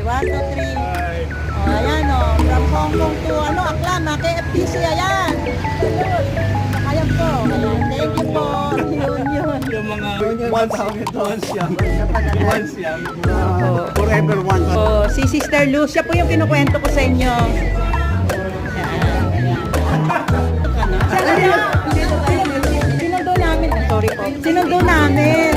1, 2, 3. Oh, ayan o. From Hong Kong to Aklan, KFTC, ayan. Ayan po. Ayan. Thank you po. Yun. Yung mga once yan. Forever one. Oh, si Sister Luz, siya po yung kinukwento ko sa inyo. Sinundo namin. Sorry po. Sinundo namin.